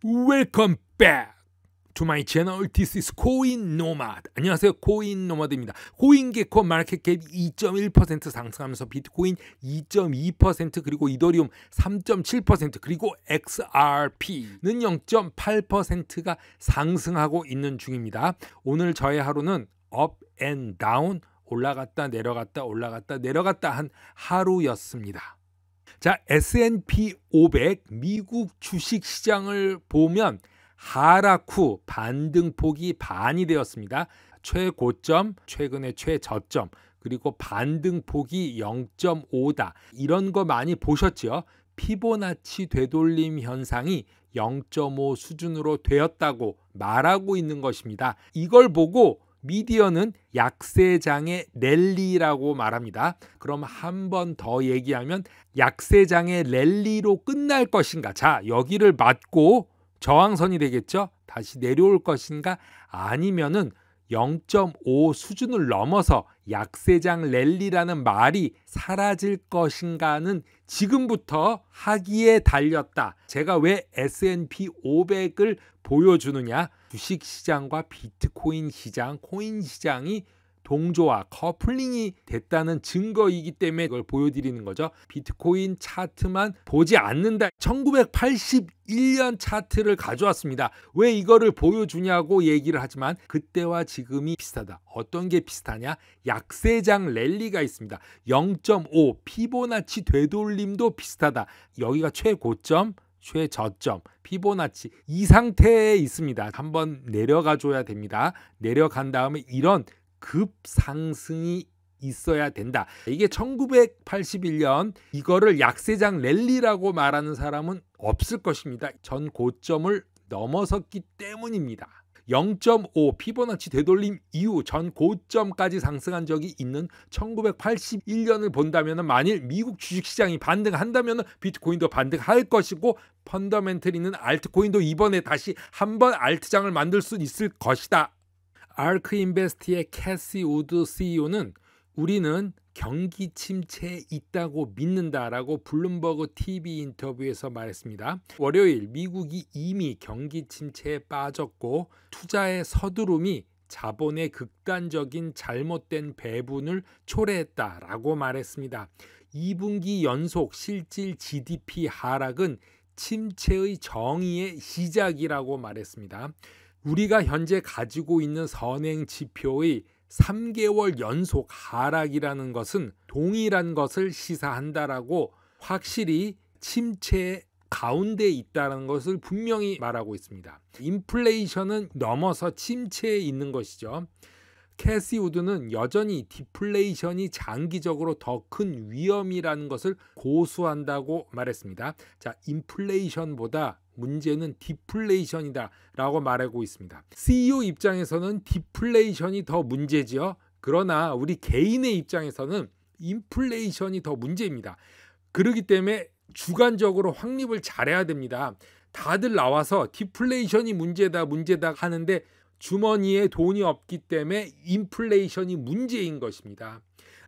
Welcome back to my channel. This is 코인 노마드. 안녕하세요, 코인 노마드입니다. 코인게코 마켓캡 2.1% 상승하면서 비트코인 2.2% 그리고 이더리움 3.7% 그리고 XRP는 0.8%가 상승하고 있는 중입니다. 오늘 저의 하루는 up and down, 올라갔다 내려갔다 올라갔다 내려갔다 한 하루였습니다. 자, S&P 500 미국 주식시장을 보면 하락 후 반등폭이 반이 되었습니다. 최고점, 최근의 최저점, 그리고 반등폭이 0.5다. 이런 거 많이 보셨죠? 피보나치 되돌림 현상이 0.5 수준으로 되었다고 말하고 있는 것입니다. 이걸 보고 미디어는 약세장의 랠리라고 말합니다. 그럼 한 번 더 얘기하면 약세장의 랠리로 끝날 것인가? 자, 여기를 맞고 저항선이 되겠죠? 다시 내려올 것인가? 아니면은 0.5 수준을 넘어서 약세장 랠리라는 말이 사라질 것인가는 지금부터 하기에 달렸다. 제가 왜 S&P 500을 보여주느냐? 주식시장과 비트코인 시장, 코인 시장이 동조화, 커플링이 됐다는 증거이기 때문에 이걸 보여드리는 거죠. 비트코인 차트만 보지 않는다. 1981년 차트를 가져왔습니다. 왜 이거를 보여주냐고 얘기를 하지만 그때와 지금이 비슷하다. 어떤 게 비슷하냐? 약세장 랠리가 있습니다. 0.5 피보나치 되돌림도 비슷하다. 여기가 최고점, 최저점, 피보나치 이 상태에 있습니다. 한번 내려가 줘야 됩니다. 내려간 다음에 이런 급상승이 있어야 된다. 이게 1981년 이거를 약세장 랠리라고 말하는 사람은 없을 것입니다. 전 고점을 넘어섰기 때문입니다. 0.5 피보나치 되돌림 이후 전 고점까지 상승한 적이 있는 1981년을 본다면 만일 미국 주식시장이 반등한다면 비트코인도 반등할 것이고 펀더멘털 있는 알트코인도 이번에 다시 한번 알트장을 만들 수 있을 것이다. 아크인베스트의 캐시 우드 CEO는 우리는 경기 침체에 있다고 믿는다라고 블룸버그 TV 인터뷰에서 말했습니다. 월요일 미국이 이미 경기 침체에 빠졌고 투자의 서두름이 자본의 극단적인 잘못된 배분을 초래했다라고 말했습니다. 2분기 연속 실질 GDP 하락은 침체의 정의의 시작이라고 말했습니다. 우리가 현재 가지고 있는 선행 지표의 3개월 연속 하락이라는 것은 동일한 것을 시사한다라고 확실히 침체 가운데 있다는 것을 분명히 말하고 있습니다. 인플레이션은 넘어서 침체에 있는 것이죠. 캐시 우드는 여전히 디플레이션이 장기적으로 더 큰 위험이라는 것을 고수한다고 말했습니다. 자, 인플레이션보다 문제는 디플레이션이다 라고 말하고 있습니다. CEO 입장에서는 디플레이션이 더 문제지요. 그러나 우리 개인의 입장에서는 인플레이션이 더 문제입니다. 그렇기 때문에 주관적으로 확립을 잘해야 됩니다. 다들 나와서 디플레이션이 문제다 하는데 주머니에 돈이 없기 때문에 인플레이션이 문제인 것입니다.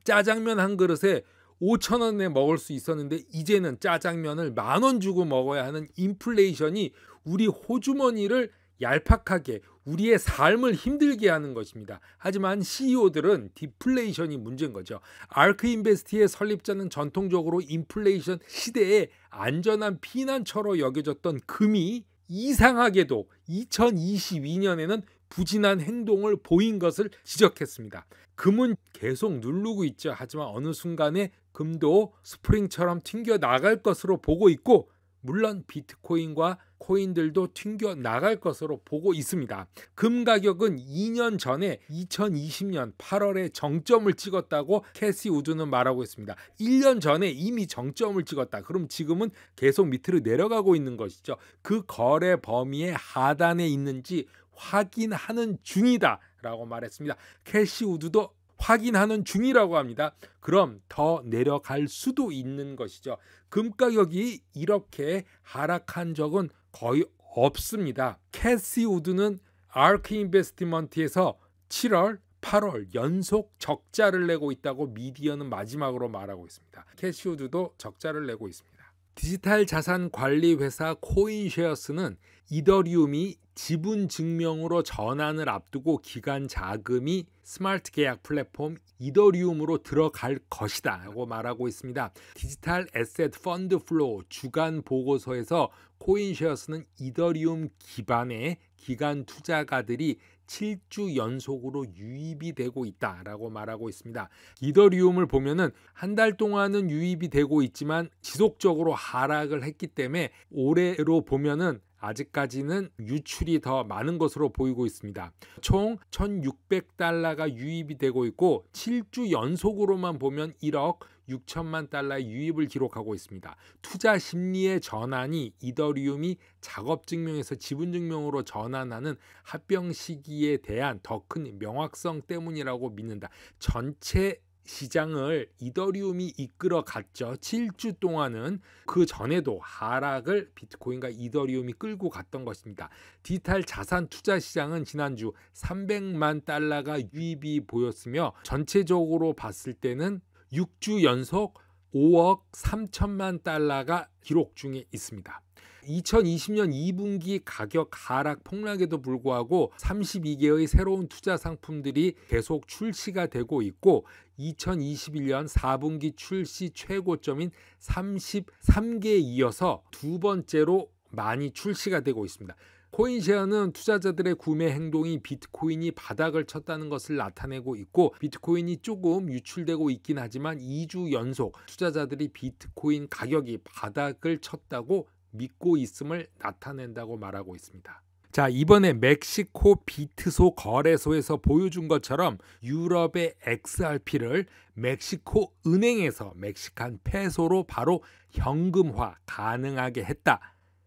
짜장면 한 그릇에 5,000원에 먹을 수 있었는데 이제는 짜장면을 10,000원 주고 먹어야 하는 인플레이션이 우리 호주머니를 얄팍하게 우리의 삶을 힘들게 하는 것입니다. 하지만 CEO들은 디플레이션이 문제인 거죠. 아크인베스트의 설립자는 전통적으로 인플레이션 시대에 안전한 피난처로 여겨졌던 금이 이상하게도 2022년에는 부진한 행동을 보인 것을 지적했습니다. 금은 계속 누르고 있죠. 하지만 어느 순간에 금도 스프링처럼 튕겨 나갈 것으로 보고 있고 물론 비트코인과 코인들도 튕겨 나갈 것으로 보고 있습니다. 금 가격은 2년 전에 2020년 8월에 정점을 찍었다고 캐시 우드는 말하고 있습니다. 1년 전에 이미 정점을 찍었다. 그럼 지금은 계속 밑으로 내려가고 있는 것이죠. 그 거래 범위의 하단에 있는지 확인하는 중이다 라고 말했습니다. 캐시 우드도 확인하는 중이라고 합니다. 그럼 더 내려갈 수도 있는 것이죠. 금 가격이 이렇게 하락한 적은 거의 없습니다. 캐시 우드는 아크인베스트먼트에서 7월, 8월 연속 적자를 내고 있다고 미디어는 마지막으로 말하고 있습니다. 캐시 우드도 적자를 내고 있습니다. 디지털 자산 관리 회사 코인쉐어스는 이더리움이 지분 증명으로 전환을 앞두고 기관 자금이 스마트 계약 플랫폼 이더리움으로 들어갈 것이다 라고 말하고 있습니다. 디지털 에셋 펀드 플로우 주간 보고서에서 코인쉐어스는 이더리움 기반의 기관 투자가들이 7주 연속으로 유입이 되고 있다라고 말하고 있습니다. 이더리움을 보면은 한 달 동안은 유입이 되고 있지만 지속적으로 하락을 했기 때문에 올해로 보면은 아직까지는 유출이 더 많은 것으로 보이고 있습니다. 총 1,600달러가 유입이 되고 있고 7주 연속으로만 보면 1억 6천만 달러의 유입을 기록하고 있습니다. 투자 심리의 전환이 이더리움이 작업 증명에서 지분 증명으로 전환하는 합병 시기에 대한 더 큰 명확성 때문이라고 믿는다. 전체 시장을 이더리움이 이끌어 갔죠. 7주 동안은 그 전에도 하락을 비트코인과 이더리움이 끌고 갔던 것입니다. 디지털 자산 투자 시장은 지난주 300만 달러가 유입이 보였으며 전체적으로 봤을 때는 6주 연속 5억 3천만 달러가 기록 중에 있습니다. 2020년 2분기 가격 하락 폭락에도 불구하고 32개의 새로운 투자 상품들이 계속 출시가 되고 있고 2021년 4분기 출시 최고점인 33개에 이어서 두 번째로 많이 출시가 되고 있습니다. 코인쉐어는 투자자들의 구매 행동이 비트코인이 바닥을 쳤다는 것을 나타내고 있고 비트코인이 조금 유출되고 있긴 하지만 2주 연속 투자자들이 비트코인 가격이 바닥을 쳤다고 믿고 있음을 나타낸다고 말하고 있습니다. 자, 이번에 멕시코 비트소 거래소에서 보여준 것처럼 유럽의 XRP를 멕시코 은행에서 멕시칸 페소로 바로 현금화 가능하게 했다.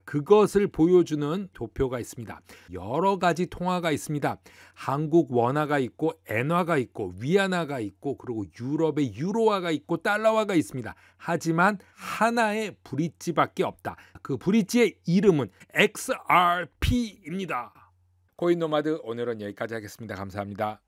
그것을 보여주는 도표가 있습니다. 여러 가지 통화가 있습니다. 한국 원화가 있고 엔화가 있고 위안화가 있고 그리고 유럽의 유로화가 있고 달러화가 있습니다. 하지만 하나의 브릿지밖에 없다. 그 브릿지의 이름은 XRP입니다. 코인노마드 오늘은 여기까지 하겠습니다. 감사합니다.